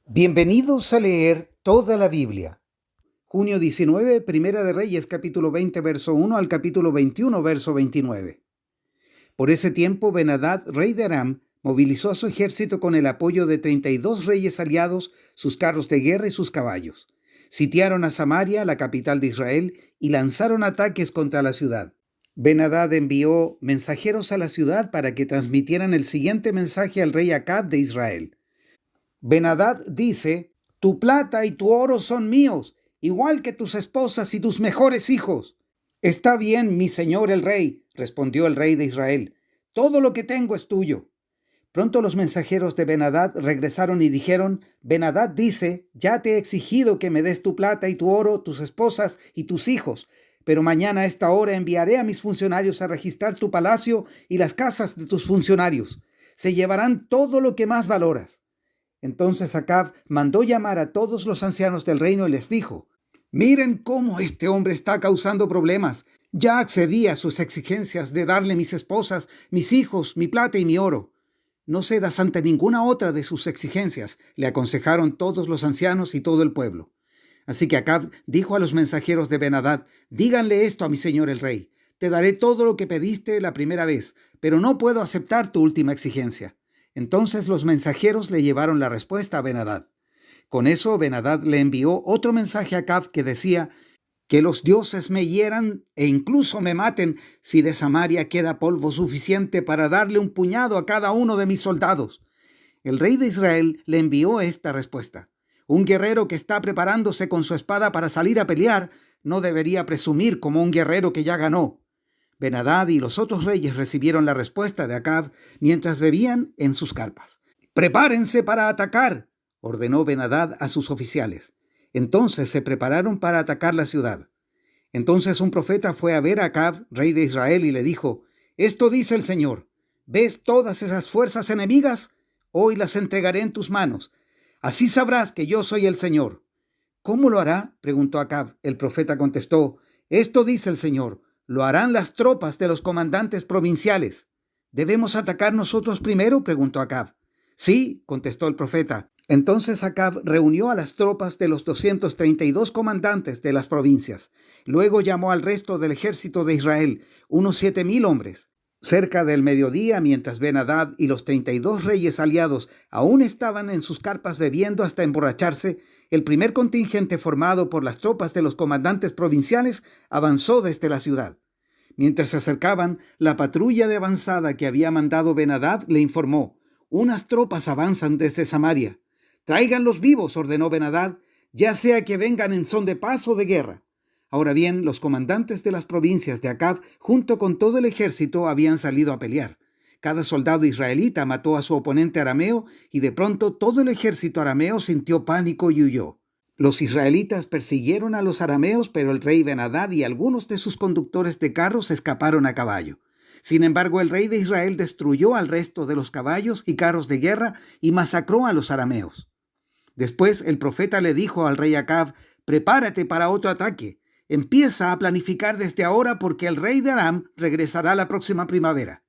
Bienvenidos a leer toda la Biblia. Junio 19, Primera de Reyes, capítulo 20, verso 1 al capítulo 21, verso 29. Por ese tiempo, Ben-Hadad, rey de Aram, movilizó a su ejército con el apoyo de 32 reyes aliados, sus carros de guerra y sus caballos. Sitiaron a Samaria, la capital de Israel, y lanzaron ataques contra la ciudad. Ben-Hadad envió mensajeros a la ciudad para que transmitieran el siguiente mensaje al rey Acab de Israel. Ben-Hadad dice: tu plata y tu oro son míos, igual que tus esposas y tus mejores hijos. Está bien, mi señor el rey, respondió el rey de Israel. Todo lo que tengo es tuyo. Pronto los mensajeros de Ben-Hadad regresaron y dijeron: Ben-Hadad dice: ya te he exigido que me des tu plata y tu oro, tus esposas y tus hijos, pero mañana a esta hora enviaré a mis funcionarios a registrar tu palacio y las casas de tus funcionarios. Se llevarán todo lo que más valoras. Entonces Acab mandó llamar a todos los ancianos del reino y les dijo: miren cómo este hombre está causando problemas. Ya accedí a sus exigencias de darle mis esposas, mis hijos, mi plata y mi oro. No cedas ante ninguna otra de sus exigencias, le aconsejaron todos los ancianos y todo el pueblo. Así que Acab dijo a los mensajeros de Ben-Hadad: díganle esto a mi señor el rey. Te daré todo lo que pediste la primera vez, pero no puedo aceptar tu última exigencia. Entonces los mensajeros le llevaron la respuesta a Ben-Hadad. Con eso Ben-Hadad le envió otro mensaje a Acab que decía: que los dioses me hieran e incluso me maten si de Samaria queda polvo suficiente para darle un puñado a cada uno de mis soldados. El rey de Israel le envió esta respuesta: un guerrero que está preparándose con su espada para salir a pelear no debería presumir como un guerrero que ya ganó. Ben-Hadad y los otros reyes recibieron la respuesta de Acab mientras bebían en sus carpas. «Prepárense para atacar», ordenó Ben-Hadad a sus oficiales. Entonces se prepararon para atacar la ciudad. Entonces un profeta fue a ver a Acab, rey de Israel, y le dijo: «Esto dice el Señor: ¿ves todas esas fuerzas enemigas? Hoy las entregaré en tus manos. Así sabrás que yo soy el Señor». «¿Cómo lo hará?», preguntó Acab. El profeta contestó: «Esto dice el Señor: lo harán las tropas de los comandantes provinciales». «¿Debemos atacar nosotros primero?», preguntó Acab. «Sí», contestó el profeta. Entonces Acab reunió a las tropas de los 232 comandantes de las provincias. Luego llamó al resto del ejército de Israel, unos 7,000 hombres. Cerca del mediodía, mientras Ben-Hadad y los 32 reyes aliados aún estaban en sus carpas bebiendo hasta emborracharse, el primer contingente formado por las tropas de los comandantes provinciales avanzó desde la ciudad. Mientras se acercaban, la patrulla de avanzada que había mandado Ben-Hadad le informó: «Unas tropas avanzan desde Samaria». «Tráiganlos vivos», ordenó Ben-Hadad, «ya sea que vengan en son de paz o de guerra». Ahora bien, los comandantes de las provincias de Acab, junto con todo el ejército, habían salido a pelear. Cada soldado israelita mató a su oponente arameo y de pronto todo el ejército arameo sintió pánico y huyó. Los israelitas persiguieron a los arameos, pero el rey Ben-Hadad y algunos de sus conductores de carros escaparon a caballo. Sin embargo, el rey de Israel destruyó al resto de los caballos y carros de guerra y masacró a los arameos. Después el profeta le dijo al rey Acab: «Prepárate para otro ataque. Empieza a planificar desde ahora porque el rey de Aram regresará la próxima primavera».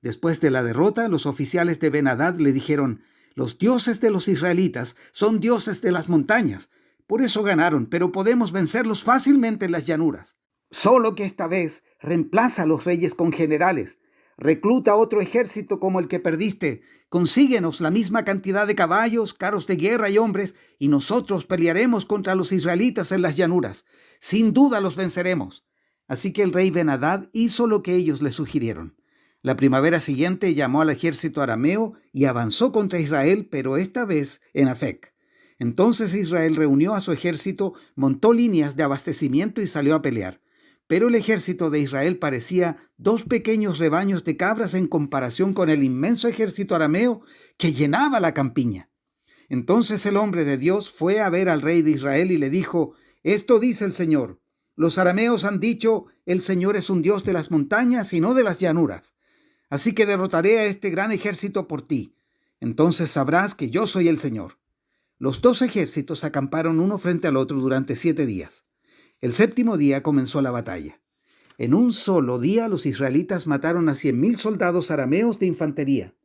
Después de la derrota, los oficiales de Ben-Hadad le dijeron: «Los dioses de los israelitas son dioses de las montañas. Por eso ganaron, pero podemos vencerlos fácilmente en las llanuras. Solo que esta vez reemplaza a los reyes con generales. Recluta otro ejército como el que perdiste. Consíguenos la misma cantidad de caballos, carros de guerra y hombres, y nosotros pelearemos contra los israelitas en las llanuras. Sin duda los venceremos». Así que el rey Ben-Hadad hizo lo que ellos le sugirieron. La primavera siguiente llamó al ejército arameo y avanzó contra Israel, pero esta vez en Afec. Entonces Israel reunió a su ejército, montó líneas de abastecimiento y salió a pelear. Pero el ejército de Israel parecía 2 pequeños rebaños de cabras en comparación con el inmenso ejército arameo que llenaba la campiña. Entonces el hombre de Dios fue a ver al rey de Israel y le dijo: «Esto dice el Señor: los arameos han dicho: el Señor es un Dios de las montañas y no de las llanuras. Así que derrotaré a este gran ejército por ti. Entonces sabrás que yo soy el Señor». Los 2 ejércitos acamparon uno frente al otro durante 7 días. El 7º día comenzó la batalla. En un solo día los israelitas mataron a 100,000 soldados arameos de infantería.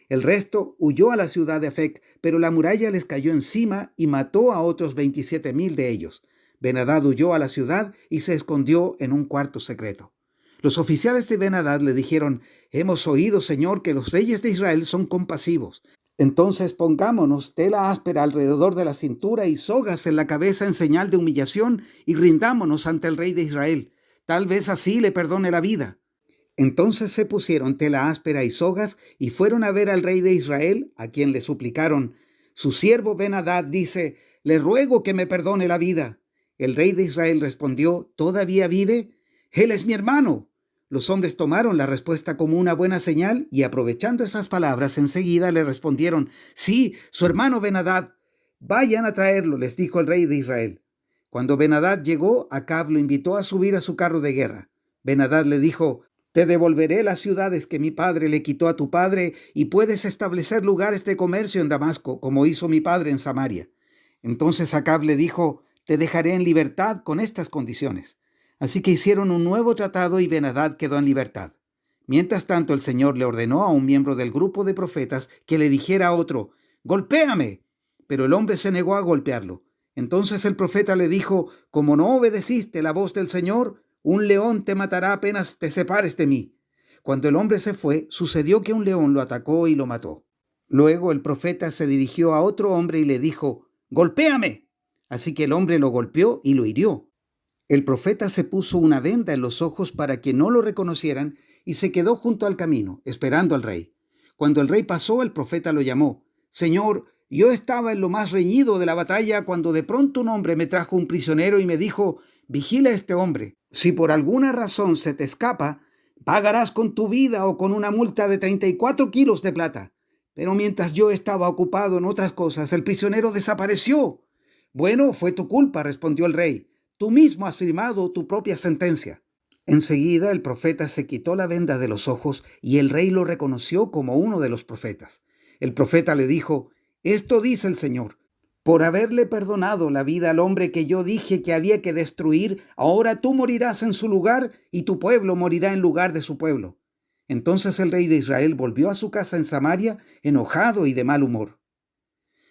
El resto huyó a la ciudad de Afec, pero la muralla les cayó encima y mató a otros 27,000 de ellos. Ben-Hadad huyó a la ciudad y se escondió en un cuarto secreto. Los oficiales de Ben-Hadad le dijeron: «Hemos oído, señor, que los reyes de Israel son compasivos. Entonces pongámonos tela áspera alrededor de la cintura y sogas en la cabeza en señal de humillación y rindámonos ante el rey de Israel. Tal vez así le perdone la vida». Entonces se pusieron tela áspera y sogas y fueron a ver al rey de Israel, a quien le suplicaron: «Su siervo Ben-Hadad dice: le ruego que me perdone la vida». El rey de Israel respondió: «¿Todavía vive? Él es mi hermano». Los hombres tomaron la respuesta como una buena señal y, aprovechando esas palabras, enseguida le respondieron: «Sí, su hermano Ben-Hadad». «Vayan a traerlo», les dijo el rey de Israel. Cuando Ben-Hadad llegó, Acab lo invitó a subir a su carro de guerra. Ben-Hadad le dijo: «Te devolveré las ciudades que mi padre le quitó a tu padre y puedes establecer lugares de comercio en Damasco, como hizo mi padre en Samaria». Entonces Acab le dijo: «Te dejaré en libertad con estas condiciones». Así que hicieron un nuevo tratado y Ben-Hadad quedó en libertad. Mientras tanto, el Señor le ordenó a un miembro del grupo de profetas que le dijera a otro: «Golpéame». Pero el hombre se negó a golpearlo. Entonces el profeta le dijo: «Como no obedeciste la voz del Señor, un león te matará apenas te separes de mí». Cuando el hombre se fue, sucedió que un león lo atacó y lo mató. Luego el profeta se dirigió a otro hombre y le dijo: «Golpéame». Así que el hombre lo golpeó y lo hirió. El profeta se puso una venda en los ojos para que no lo reconocieran y se quedó junto al camino, esperando al rey. Cuando el rey pasó, el profeta lo llamó: «Señor, yo estaba en lo más reñido de la batalla cuando de pronto un hombre me trajo un prisionero y me dijo: vigila a este hombre. Si por alguna razón se te escapa, pagarás con tu vida o con una multa de 34 kilos de plata». Pero mientras yo estaba ocupado en otras cosas, el prisionero desapareció. «Bueno, fue tu culpa», respondió el rey. «Tú mismo has firmado tu propia sentencia». Enseguida el profeta se quitó la venda de los ojos y el rey lo reconoció como uno de los profetas. El profeta le dijo: «Esto dice el Señor: por haberle perdonado la vida al hombre que yo dije que había que destruir, ahora tú morirás en su lugar y tu pueblo morirá en lugar de su pueblo». Entonces el rey de Israel volvió a su casa en Samaria, enojado y de mal humor.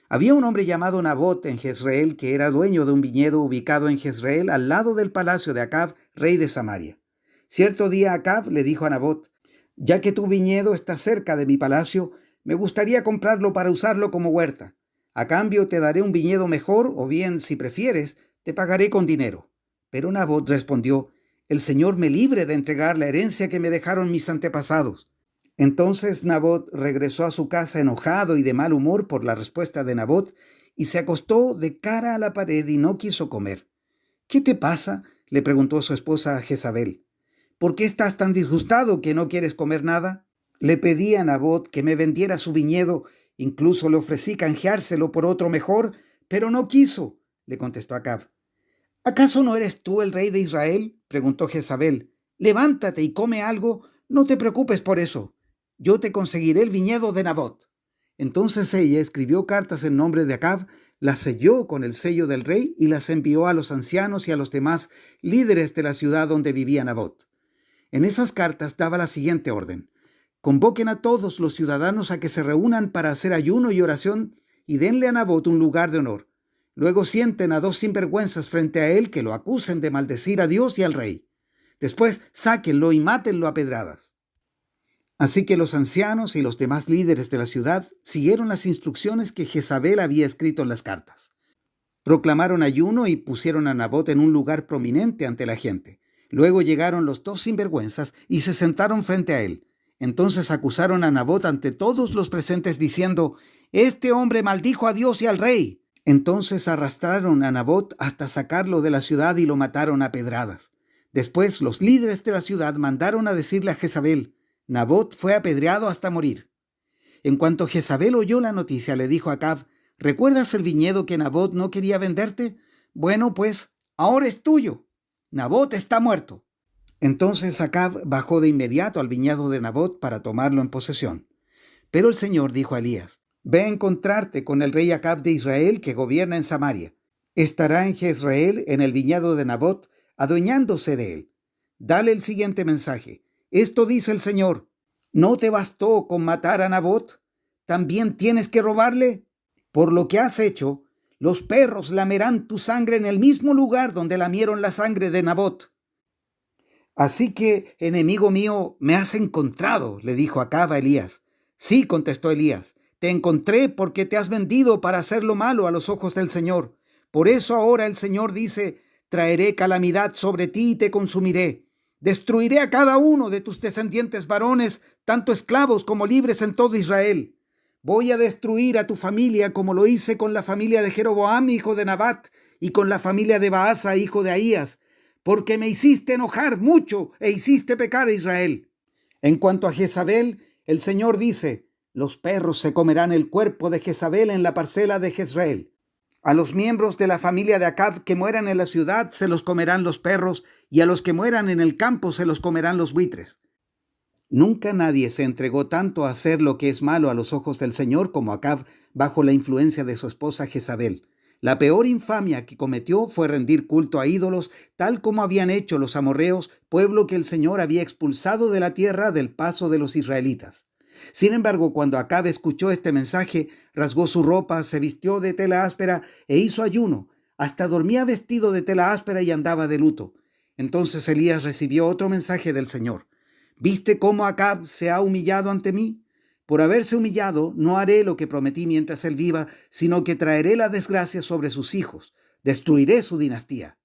Había un hombre llamado Nabot en Jezreel que era dueño de un viñedo ubicado en Jezreel al lado del palacio de Acab, rey de Samaria. Cierto día Acab le dijo a Nabot: «Ya que tu viñedo está cerca de mi palacio, me gustaría comprarlo para usarlo como huerta. A cambio te daré un viñedo mejor, o bien, si prefieres, te pagaré con dinero». Pero Nabot respondió: «El Señor me libre de entregar la herencia que me dejaron mis antepasados». Entonces Nabot regresó a su casa enojado y de mal humor por la respuesta de Nabot y se acostó de cara a la pared y no quiso comer. «¿Qué te pasa?», le preguntó su esposa Jezabel. «¿Por qué estás tan disgustado que no quieres comer nada?». «Le pedí a Nabot que me vendiera su viñedo, incluso le ofrecí canjeárselo por otro mejor, pero no quiso», le contestó Acab. «¿Acaso no eres tú el rey de Israel?», preguntó Jezabel. «Levántate y come algo, no te preocupes por eso. Yo te conseguiré el viñedo de Nabot». Entonces ella escribió cartas en nombre de Acab, las selló con el sello del rey y las envió a los ancianos y a los demás líderes de la ciudad donde vivía Nabot. En esas cartas daba la siguiente orden: «Convoquen a todos los ciudadanos a que se reúnan para hacer ayuno y oración y denle a Nabot un lugar de honor. Luego sienten a 2 sinvergüenzas frente a él que lo acusen de maldecir a Dios y al rey. Después sáquenlo y mátenlo a pedradas». Así que los ancianos y los demás líderes de la ciudad siguieron las instrucciones que Jezabel había escrito en las cartas. Proclamaron ayuno y pusieron a Nabot en un lugar prominente ante la gente. Luego llegaron los 2 sinvergüenzas y se sentaron frente a él. Entonces acusaron a Nabot ante todos los presentes diciendo: «Este hombre maldijo a Dios y al rey». Entonces arrastraron a Nabot hasta sacarlo de la ciudad y lo mataron a pedradas. Después los líderes de la ciudad mandaron a decirle a Jezabel: «Nabot fue apedreado hasta morir». En cuanto Jezabel oyó la noticia, le dijo a Acab: «¿Recuerdas el viñedo que Nabot no quería venderte? Bueno, pues ahora es tuyo. Nabot está muerto». Entonces Acab bajó de inmediato al viñedo de Nabot para tomarlo en posesión. Pero el Señor dijo a Elías: «Ve a encontrarte con el rey Acab de Israel, que gobierna en Samaria. Estará en Jezreel, en el viñedo de Nabot, adueñándose de él. Dale el siguiente mensaje: esto dice el Señor: ¿no te bastó con matar a Nabot? ¿también tienes que robarle? Por lo que has hecho, los perros lamerán tu sangre en el mismo lugar donde lamieron la sangre de Nabot. Así que, enemigo mío, me has encontrado, le dijo Acab a Elías. Sí, contestó Elías, te encontré porque te has vendido para hacer lo malo a los ojos del Señor. Por eso ahora el Señor dice, traeré calamidad sobre ti y te consumiré. Destruiré a cada uno de tus descendientes varones, tanto esclavos como libres en todo Israel. Voy a destruir a tu familia como lo hice con la familia de Jeroboam, hijo de Nabat, y con la familia de Baasa, hijo de Ahías, porque me hiciste enojar mucho e hiciste pecar a Israel. En cuanto a Jezabel, el Señor dice, los perros se comerán el cuerpo de Jezabel en la parcela de Jezreel. A los miembros de la familia de Acab que mueran en la ciudad se los comerán los perros, y a los que mueran en el campo se los comerán los buitres. Nunca nadie se entregó tanto a hacer lo que es malo a los ojos del Señor como Acab bajo la influencia de su esposa Jezabel. La peor infamia que cometió fue rendir culto a ídolos, tal como habían hecho los amorreos, pueblo que el Señor había expulsado de la tierra del paso de los israelitas. Sin embargo, cuando Acab escuchó este mensaje, rasgó su ropa, se vistió de tela áspera e hizo ayuno. Hasta dormía vestido de tela áspera y andaba de luto. Entonces Elías recibió otro mensaje del Señor. ¿Viste cómo Acab se ha humillado ante mí? Por haberse humillado, no haré lo que prometí mientras él viva, sino que traeré la desgracia sobre sus hijos. Destruiré su dinastía.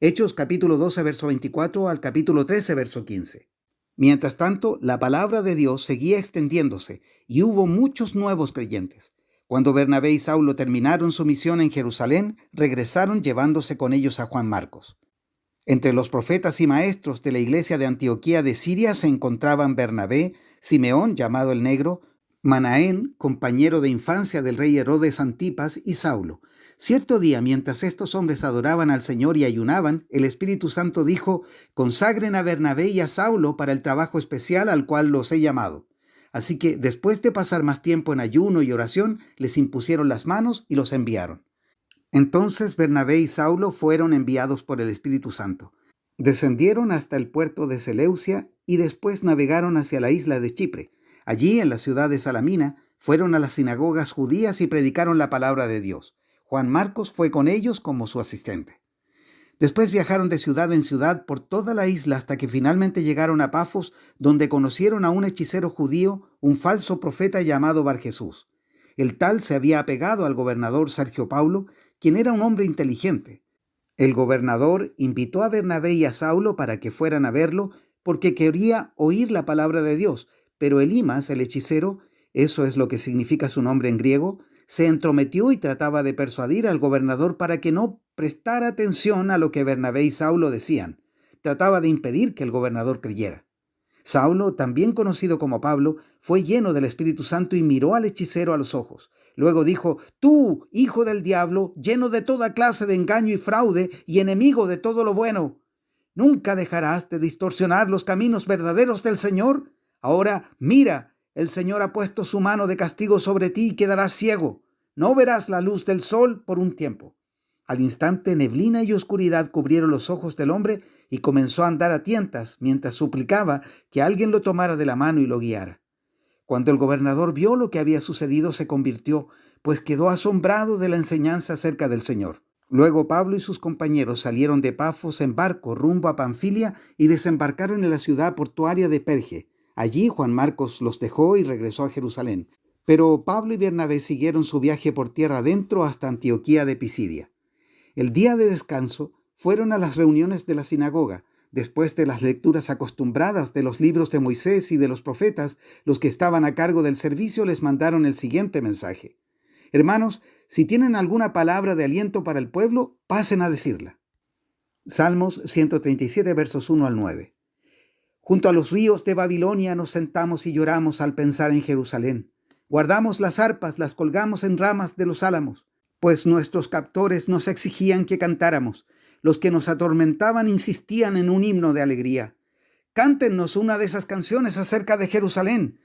Hechos capítulo 12, verso 24 al capítulo 13, verso 15. Mientras tanto, la palabra de Dios seguía extendiéndose y hubo muchos nuevos creyentes. Cuando Bernabé y Saulo terminaron su misión en Jerusalén, regresaron llevándose con ellos a Juan Marcos. Entre los profetas y maestros de la iglesia de Antioquía de Siria se encontraban Bernabé, Simeón, llamado el Negro, Manaén, compañero de infancia del rey Herodes Antipas, y Saulo. Cierto día, mientras estos hombres adoraban al Señor y ayunaban, el Espíritu Santo dijo, consagren a Bernabé y a Saulo para el trabajo especial al cual los he llamado. Así que, después de pasar más tiempo en ayuno y oración, les impusieron las manos y los enviaron. Entonces Bernabé y Saulo fueron enviados por el Espíritu Santo. Descendieron hasta el puerto de Seleucia y después navegaron hacia la isla de Chipre. Allí, en la ciudad de Salamina, fueron a las sinagogas judías y predicaron la palabra de Dios. Juan Marcos fue con ellos como su asistente. Después viajaron de ciudad en ciudad por toda la isla hasta que finalmente llegaron a Pafos, donde conocieron a un hechicero judío, un falso profeta llamado Barjesús. El tal se había apegado al gobernador Sergio Paulo, quien era un hombre inteligente. El gobernador invitó a Bernabé y a Saulo para que fueran a verlo porque quería oír la palabra de Dios, pero Elimas, el hechicero, eso es lo que significa su nombre en griego, se entrometió y trataba de persuadir al gobernador para que no prestara atención a lo que Bernabé y Saulo decían. Trataba de impedir que el gobernador creyera. Saulo, también conocido como Pablo, fue lleno del Espíritu Santo y miró al hechicero a los ojos. Luego dijo, tú, hijo del diablo, lleno de toda clase de engaño y fraude y enemigo de todo lo bueno, ¿nunca dejarás de distorsionar los caminos verdaderos del Señor? Ahora, mira, el Señor ha puesto su mano de castigo sobre ti y quedarás ciego. No verás la luz del sol por un tiempo. Al instante, neblina y oscuridad cubrieron los ojos del hombre y comenzó a andar a tientas mientras suplicaba que alguien lo tomara de la mano y lo guiara. Cuando el gobernador vio lo que había sucedido, se convirtió, pues quedó asombrado de la enseñanza acerca del Señor. Luego Pablo y sus compañeros salieron de Pafos en barco rumbo a Panfilia y desembarcaron en la ciudad portuaria de Perge. Allí Juan Marcos los dejó y regresó a Jerusalén. Pero Pablo y Bernabé siguieron su viaje por tierra adentro hasta Antioquía de Pisidia. El día de descanso fueron a las reuniones de la sinagoga. Después de las lecturas acostumbradas de los libros de Moisés y de los profetas, los que estaban a cargo del servicio les mandaron el siguiente mensaje. Hermanos, si tienen alguna palabra de aliento para el pueblo, pasen a decirla. Salmos 137, versos 1 al 9. Junto a los ríos de Babilonia nos sentamos y lloramos al pensar en Jerusalén. Guardamos las arpas, las colgamos en ramas de los álamos, pues nuestros captores nos exigían que cantáramos. Los que nos atormentaban insistían en un himno de alegría. Cántennos una de esas canciones acerca de Jerusalén.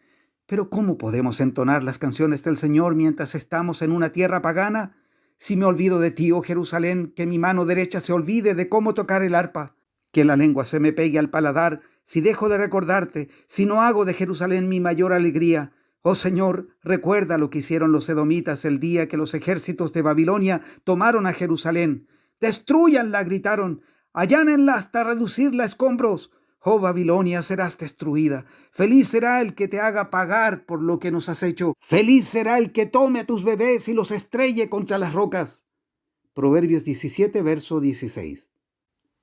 Pero ¿cómo podemos entonar las canciones del Señor mientras estamos en una tierra pagana? Si me olvido de ti, oh Jerusalén, que mi mano derecha se olvide de cómo tocar el arpa, que la lengua se me pegue al paladar, si dejo de recordarte, si no hago de Jerusalén mi mayor alegría. Oh Señor, recuerda lo que hicieron los edomitas el día que los ejércitos de Babilonia tomaron a Jerusalén. ¡Destrúyanla!, gritaron. ¡Allánenla hasta reducirla a escombros! Oh Babilonia, serás destruida. Feliz será el que te haga pagar por lo que nos has hecho. Feliz será el que tome a tus bebés y los estrelle contra las rocas. Proverbios 17, verso 16.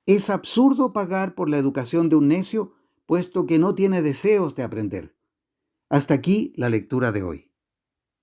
Es absurdo pagar por la educación de un necio, puesto que no tiene deseos de aprender. Hasta aquí la lectura de hoy.